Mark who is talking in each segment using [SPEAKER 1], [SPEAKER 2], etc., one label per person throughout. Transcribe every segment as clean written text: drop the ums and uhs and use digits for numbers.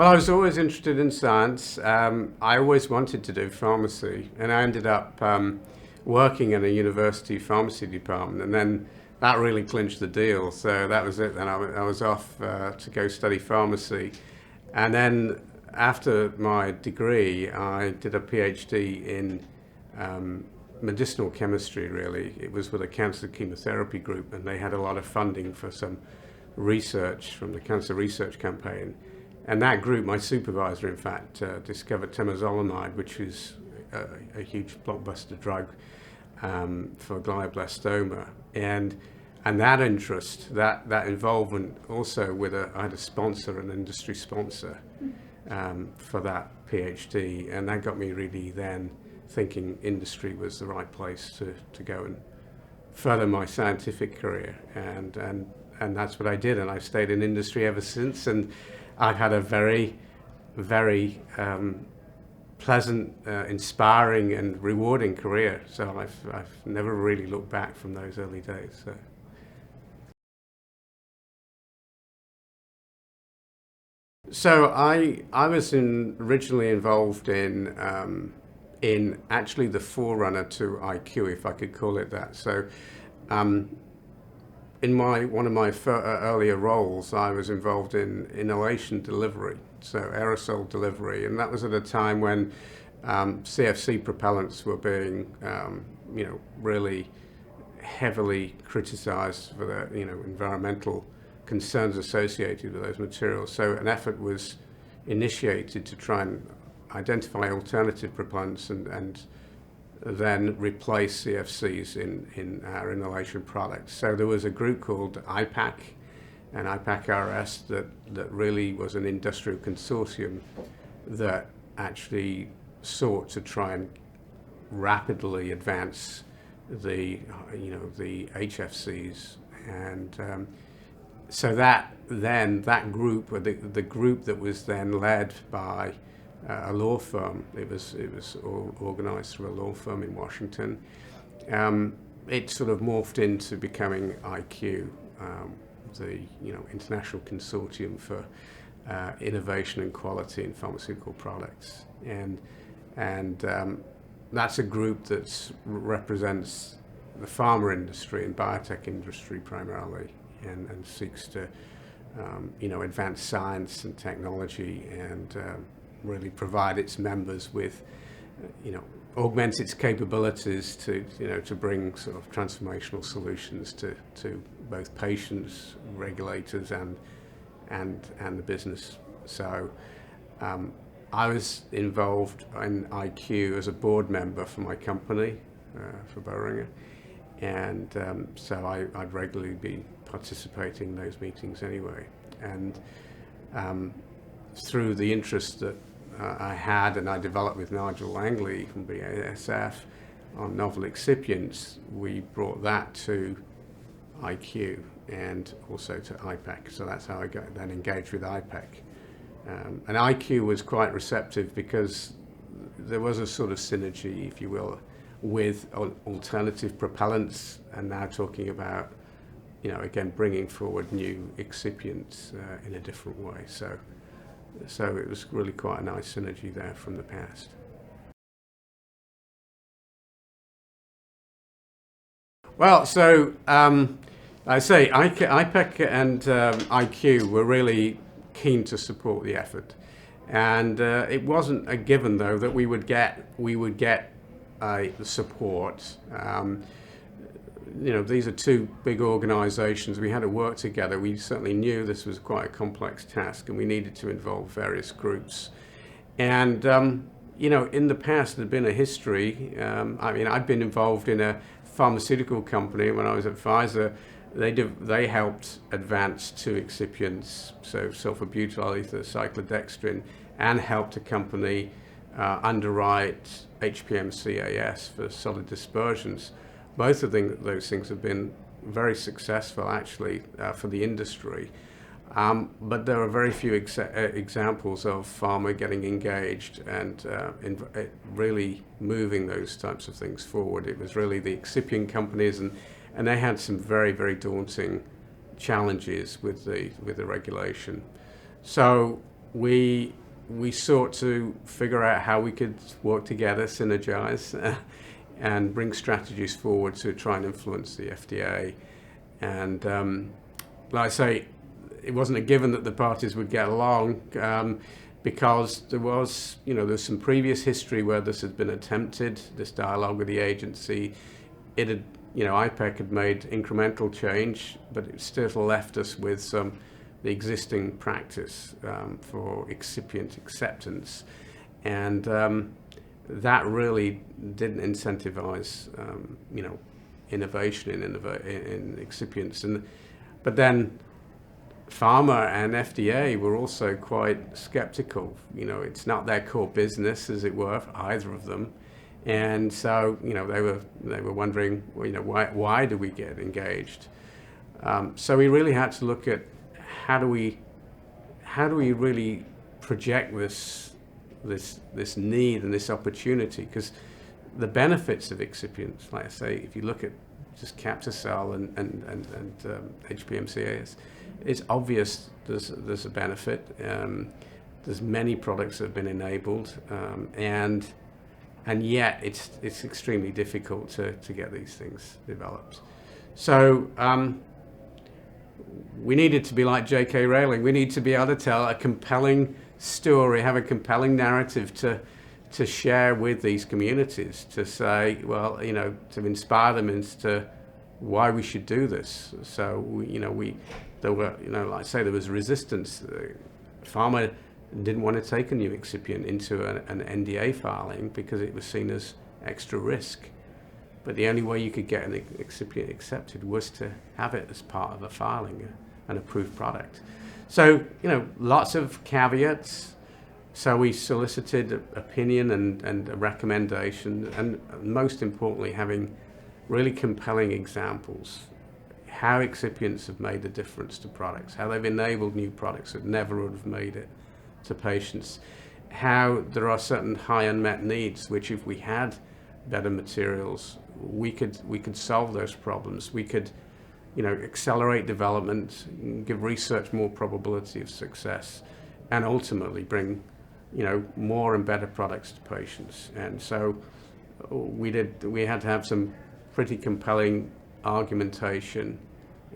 [SPEAKER 1] Well, I was always interested in science. I always wanted to do pharmacy, and I ended up working in a university pharmacy department, and then that really clinched the deal. So that was it. Then I was off to go study pharmacy, and then after my degree, I did a PhD in medicinal chemistry. Really, it was with a cancer chemotherapy group, and they had a lot of funding for some research from the Cancer Research Campaign. And that group, my supervisor, in fact, discovered temozolomide, which is a huge blockbuster drug for glioblastoma. And that interest, that involvement also with I had a sponsor, an industry sponsor for that PhD. And that got me really then thinking industry was the right place to go and further my scientific career. And that's what I did. And I've stayed in industry ever since. And I've had a very, very pleasant, inspiring, and rewarding career. So I've never really looked back from those early days. So I was originally involved in actually the forerunner to IQ, if I could call it that. So. In one of my earlier roles, I was involved in inhalation delivery, so aerosol delivery, and that was at a time when CFC propellants were being, really heavily criticized for the, environmental concerns associated with those materials. So an effort was initiated to try and identify alternative propellants and then replace CFCs in our inhalation products. So there was a group called IPEC and IPEC-RS that really was an industrial consortium that actually sought to try and rapidly advance the HFCs. And so that group, or the group that was then led by a law firm. It was all organized through a law firm in Washington. It sort of morphed into becoming IQ, the International Consortium for Innovation and Quality in Pharmaceutical Products, and that's a group that represents the pharma industry and biotech industry primarily, and seeks to advance science and technology and really provide its members with, augment its capabilities to bring sort of transformational solutions to both patients, regulators, and the business. So I was involved in IQ as a board member for my company, for Boehringer, and so I'd regularly be participating in those meetings anyway. And through the interest that I had and I developed with Nigel Langley from BASF on novel excipients, we brought that to IQ and also to IPEC. So that's how I got then engaged with IPEC. And IQ was quite receptive because there was a sort of synergy, if you will, with alternative propellants, and now talking about, again, bringing forward new excipients in a different way. So it was really quite a nice synergy there from the past. Well, so I say IPEC and IQ were really keen to support the effort, and it wasn't a given though that we would get support. These are two big organizations. We had to work together. We certainly knew this was quite a complex task and we needed to involve various groups. And, in the past, there'd been a history. I'd been involved in a pharmaceutical company when I was at Pfizer. They helped advance two excipients, so sulfabutyl ether, cyclodextrin, and helped a company underwrite HPMCAS for solid dispersions. Both of those things have been very successful, actually, for the industry. But there are very few examples of pharma getting engaged and really moving those types of things forward. It was really the excipient companies, and they had some very, very daunting challenges with the regulation. So we sought to figure out how we could work together, synergize, and bring strategies forward to try and influence the FDA. And like I say, it wasn't a given that the parties would get along, because there's some previous history where this had been attempted, this dialogue with the agency. It had, IPEC had made incremental change, but it still left us with the existing practice for excipient acceptance, and that really didn't incentivize, innovation in excipients. But then pharma and FDA were also quite skeptical. It's not their core business, as it were, for either of them. And so, they were wondering, why do we get engaged? So we really had to look at how do we really project this need and this opportunity, because the benefits of excipients, like I say, if you look at just Captisol and HPMCAs, it's obvious there's a benefit. There's many products that have been enabled, and yet it's extremely difficult to get these things developed. So we needed to be like J.K. Rowling. We need to be able to tell a compelling story, have a compelling narrative to share with these communities, to say, well, to inspire them as to why we should do this. So there were, like I say, there was resistance. Pharma didn't want to take a new excipient into an NDA filing because it was seen as extra risk. But the only way you could get an excipient accepted was to have it as part of a filing, an approved product. So, lots of caveats. So we solicited opinion and a recommendation, and most importantly, having really compelling examples, how excipients have made a difference to products, how they've enabled new products that never would have made it to patients, how there are certain high unmet needs, which if we had better materials, we could solve those problems. We could, accelerate development, give research more probability of success, and ultimately bring, more and better products to patients. And so we had to have some pretty compelling argumentation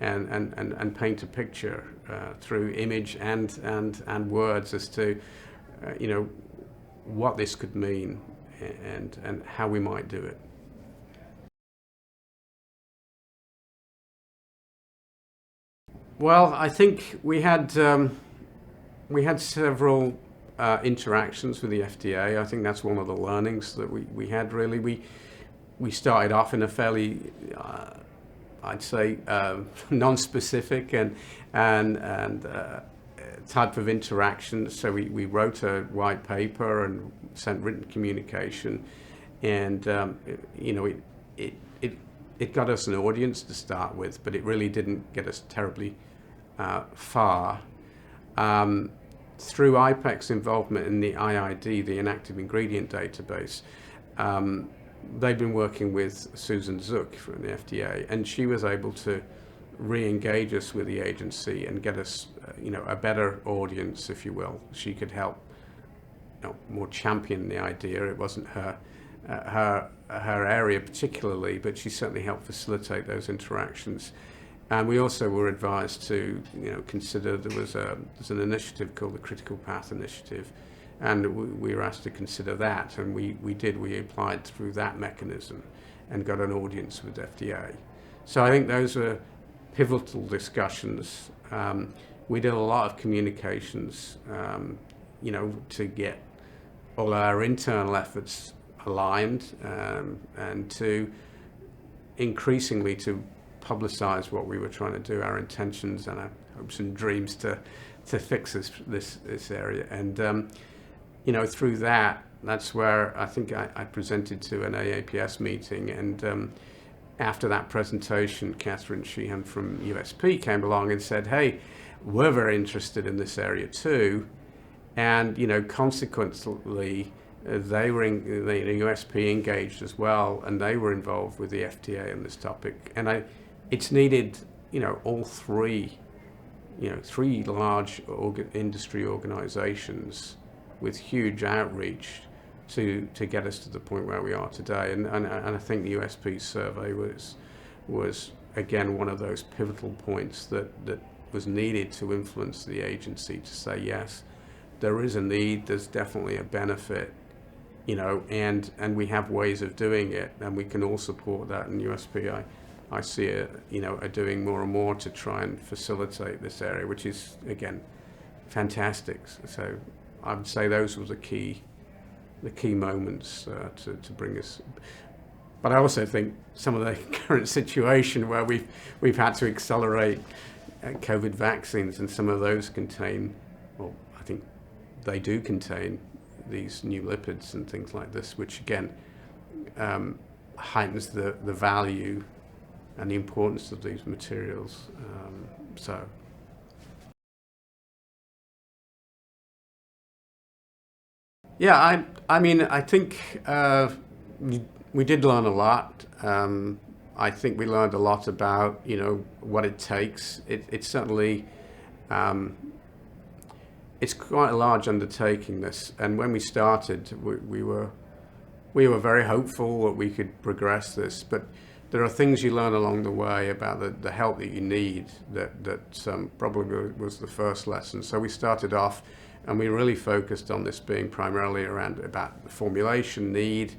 [SPEAKER 1] and paint a picture through image and words as to, what this could mean and how we might do it. Well, I think we had several interactions with the FDA. I think that's one of the learnings that we had. Really, we started off in a fairly, I'd say, non-specific and type of interaction. So we wrote a white paper and sent written communication, and it got us an audience to start with, but it really didn't get us terribly far. Through IPEC's involvement in the IID, the Inactive Ingredient Database, they've been working with Susan Zook from the FDA, and she was able to re-engage us with the agency and get us, a better audience, if you will. She could help, more champion the idea. It wasn't her area particularly, but she certainly helped facilitate those interactions. And we also were advised to, consider there's an initiative called the Critical Path Initiative, and we were asked to consider that, and we applied through that mechanism and got an audience with FDA. So I think those were pivotal discussions. We did a lot of communications, to get all our internal efforts aligned, and to increasingly to publicize what we were trying to do, our intentions and our hopes and dreams to fix this area. And through that's where I think I presented to an AAPS meeting, and after that presentation, Catherine Sheehan from USP came along and said, hey, we're very interested in this area too. And consequently, they were the USP engaged as well, and they were involved with the FDA on this topic. And it's needed, all three three large industry organizations with huge outreach to get us to the point where we are today. And I think the USP survey was again one of those pivotal points that was needed to influence the agency to say, yes, there is a need, there's definitely a benefit, and we have ways of doing it, and we can all support that. And USP, I see it, are doing more and more to try and facilitate this area, which is again fantastic. So I would say those were the key moments to bring us. But I also think some of the current situation where we've had to accelerate COVID vaccines, and some of those contain, well, I think they do contain these new lipids and things like this, which again heightens the value and the importance of these materials. Yeah, I mean, I think we did learn a lot. I think we learned a lot about, what it takes. It's certainly, it's quite a large undertaking, this. And when we started, we were very hopeful that we could progress this. But there are things you learn along the way about the help that you need that probably was the first lesson. So we started off, and we really focused on this being primarily around about the formulation need,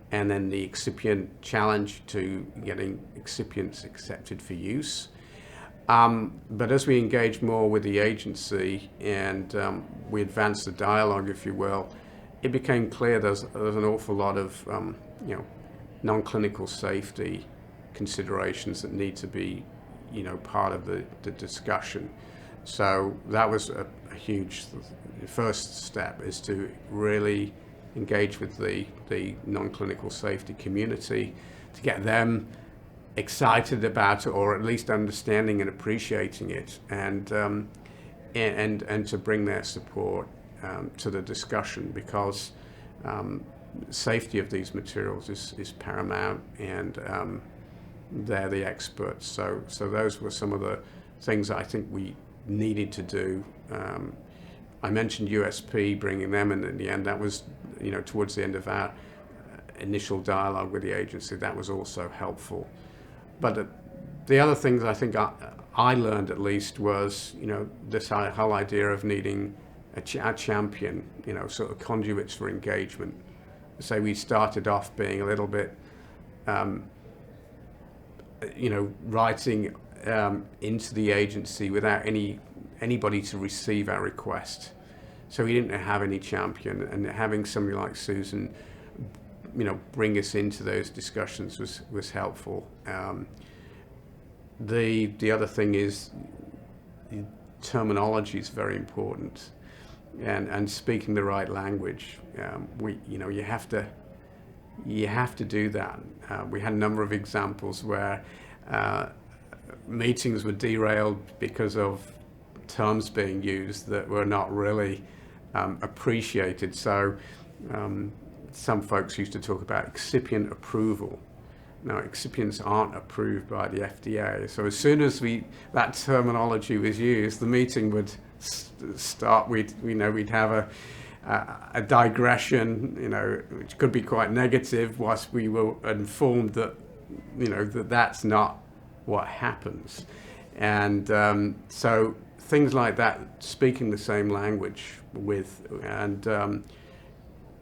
[SPEAKER 1] and then the excipient challenge to getting excipients accepted for use. But as we engaged more with the agency and we advanced the dialogue, if you will, it became clear there's an awful lot of non-clinical safety considerations that need to be part of the discussion. So that was a huge first step, is to really engage with the non-clinical safety community to get them excited about it, or at least understanding and appreciating it, and to bring their support to the discussion, because safety of these materials is paramount, and they're the experts. So those were some of the things I think we needed to do. I mentioned USP, bringing them in the end. That was, towards the end of our initial dialogue with the agency, that was also helpful. But the other things I think I learned, at least, was, this whole idea of needing a champion, sort of conduits for engagement. So we started off being a little bit, writing into the agency without anybody to receive our request. So we didn't have any champion, and having somebody like Susan, bring us into those discussions was helpful. The other thing is terminology is very important, and speaking the right language. You have to do that. We had a number of examples where meetings were derailed because of terms being used that were not really appreciated. So some folks used to talk about excipient approval. Now, excipients aren't approved by the FDA. So as soon as that terminology was used, the meeting would start. We'd have a digression, which could be quite negative, whilst we were informed that, that's not what happens. And so things like that, speaking the same language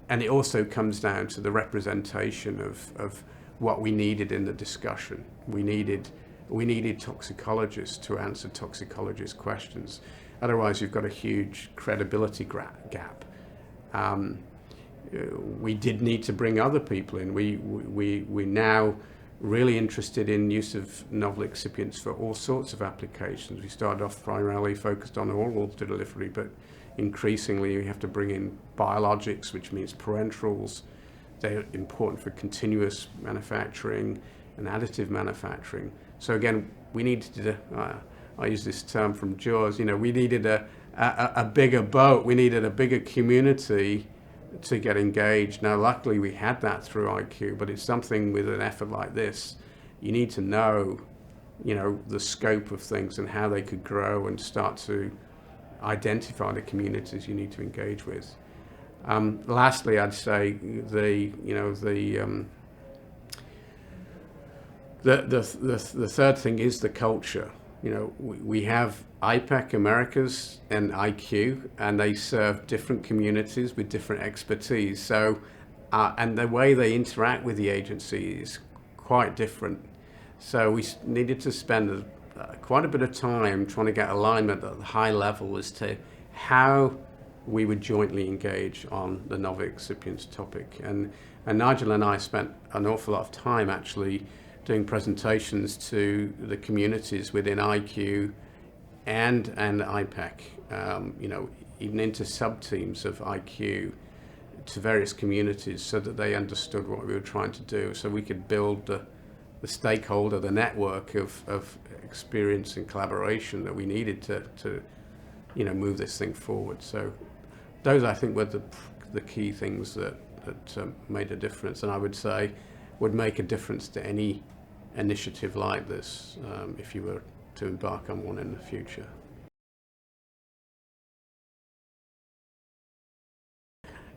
[SPEAKER 1] and it also comes down to the representation of what we needed in the discussion. We needed toxicologists to answer toxicologist questions. Otherwise, you've got a huge credibility gap. We did need to bring other people in. We're now really interested in use of novel excipients for all sorts of applications. We started off primarily focused on oral delivery, but increasingly we have to bring in biologics, which means parenterals. They're important for continuous manufacturing and additive manufacturing. So again, we needed I use this term from Jaws, we needed a bigger boat, we needed a bigger community to get engaged. Now, luckily we had that through IQ, but it's something with an effort like this, you need to know the scope of things and how they could grow and start to identify the communities you need to engage with. Lastly, I'd say the third thing is the culture. We have IPEC-Americas and IQ, and they serve different communities with different expertise. So, and the way they interact with the agency is quite different. So we needed to spend quite a bit of time trying to get alignment at the high level as to how we would jointly engage on the novel excipients topic. And Nigel and I spent an awful lot of time actually doing presentations to the communities within IQ and IPEC, even into sub-teams of IQ, to various communities, so that they understood what we were trying to do, so we could build the stakeholder, the network of experience and collaboration that we needed to move this thing forward. So those, I think, were the key things that made a difference, and I would say would make a difference to any initiative like this, if you were to embark on one in the future.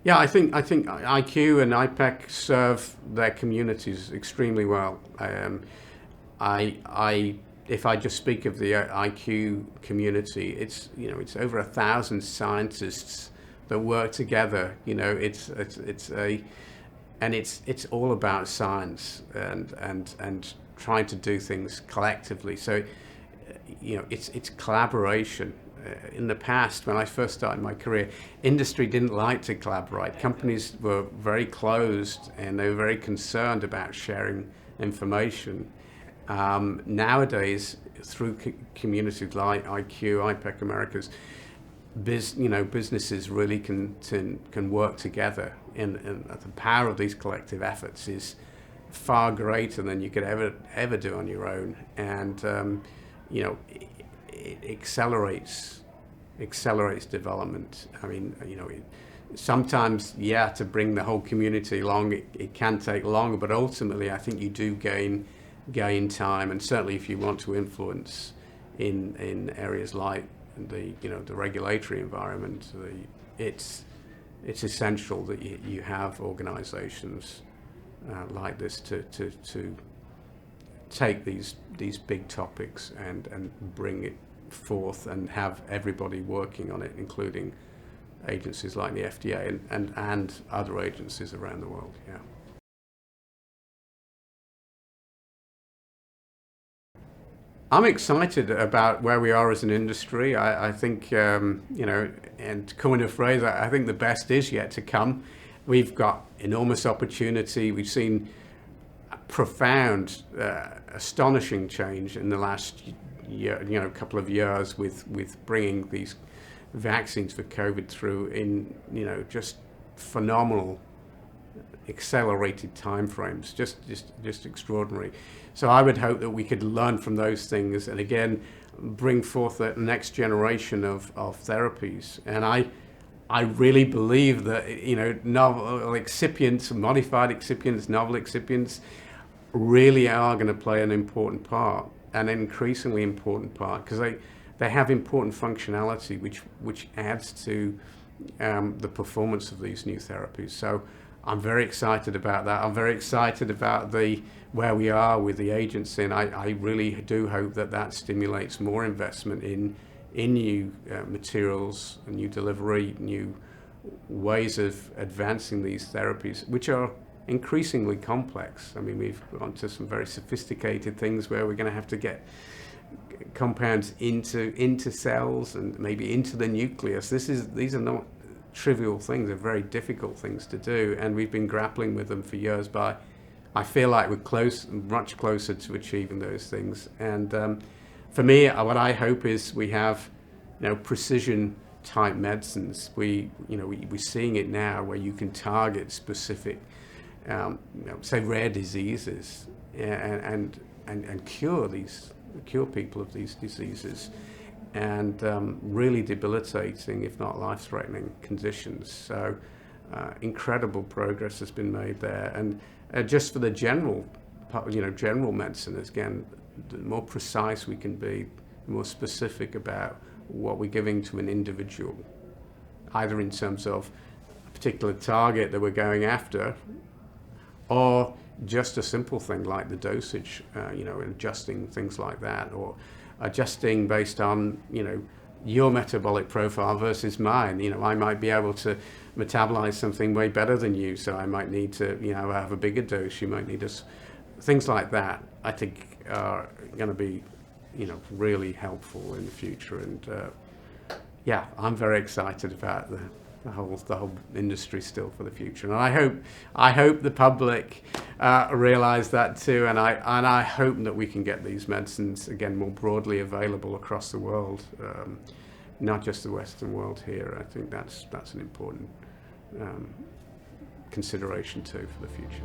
[SPEAKER 1] Yeah, I think IQ and IPEC serve their communities extremely well. If I just speak of the IQ community, it's over 1,000 scientists that work together. It's all about science and trying to do things collectively. So it's collaboration. In the past, when I first started my career, industry didn't like to collaborate. Companies were very closed and they were very concerned about sharing information. Nowadays, through communities like IQ, IPEC-Americas, businesses really can work together, and the power of these collective efforts is far greater than you could ever do on your own. And it accelerates development. I mean, sometimes, to bring the whole community along, it can take longer, but ultimately, I think you do gain time, and certainly if you want to influence in areas like the regulatory environment, it's essential that you have organizations like this to take these big topics and bring it forth and have everybody working on it, including agencies like the FDA and other agencies around the world. Yeah. I'm excited about where we are as an industry. I think, and to coin a phrase, I think the best is yet to come. We've got enormous opportunity. We've seen profound, astonishing change in the last year, couple of years with bringing these vaccines for COVID through in, just phenomenal, accelerated timeframes, just extraordinary. So I would hope that we could learn from those things and again bring forth the next generation of therapies. And I really believe that novel excipients, modified excipients, novel excipients really are going to play an important part, an increasingly important part, because they have important functionality which adds to the performance of these new therapies. So I'm very excited about that. I'm very excited about where we are with the agency, and I really do hope that stimulates more investment in new materials, new delivery, new ways of advancing these therapies, which are increasingly complex. I mean, we've gone to some very sophisticated things where we're going to have to get compounds into cells and maybe into the nucleus. These are not trivial things. They're very difficult things to do, and we've been grappling with them for years. But I feel like we're much closer to achieving those things. And for me, what I hope is we have, precision type medicines. We're seeing it now where you can target specific, say, rare diseases and cure people of these diseases, and really debilitating, if not life-threatening conditions. So incredible progress has been made there. And just for the general medicine, again, the more precise we can be, the more specific about what we're giving to an individual, either in terms of a particular target that we're going after, or just a simple thing like the dosage, adjusting things like that, or adjusting based on, your metabolic profile versus mine. I might be able to metabolize something way better than you, so I might need to, have a bigger dose. You might need things like that, I think, are going to be, really helpful in the future. And I'm very excited about the whole industry still for the future. And I hope the public realize that too. And I hope that we can get these medicines again more broadly available across the world, not just the Western world here. I think that's an important consideration too for the future.